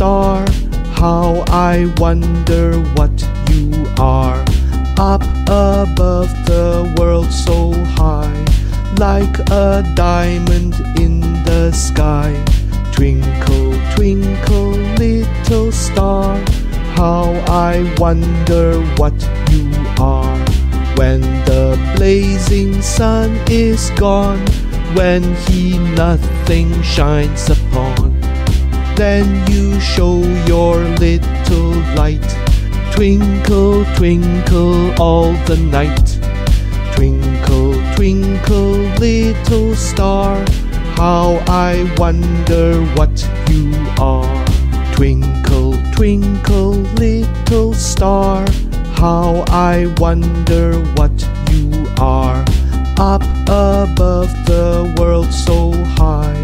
star, how I wonder what you are. Up above the world so high, like a diamond in the sky. Twinkle, twinkle, little star, how I wonder what you are. When the blazing sun is gone, when he nothing shines upon, then you show your little light. Twinkle, twinkle all the night. Twinkle, twinkle, little star, how I wonder what you are. Twinkle, twinkle, little star, how I wonder what you are. Up above the world so high,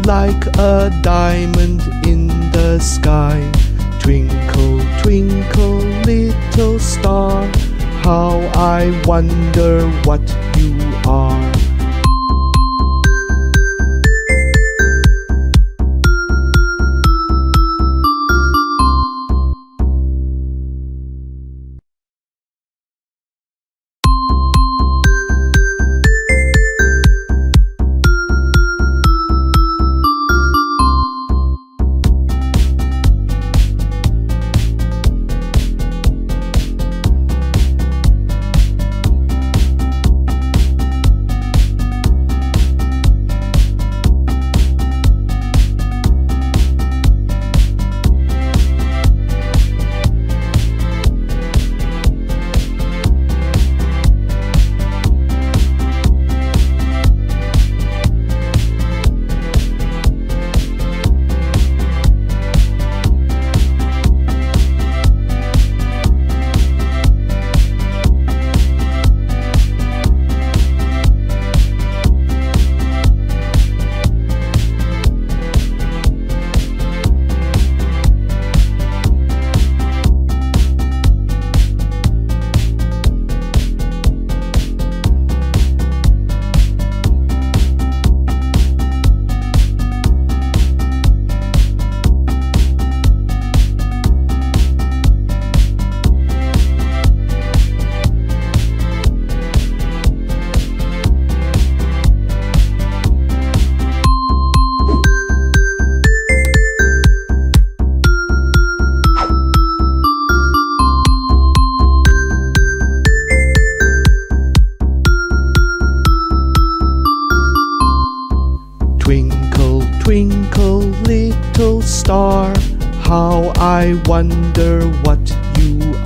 like a diamond in the sky. Twinkle, twinkle, little star, how I wonder what you are. Twinkle, twinkle, little star, how I wonder what you are.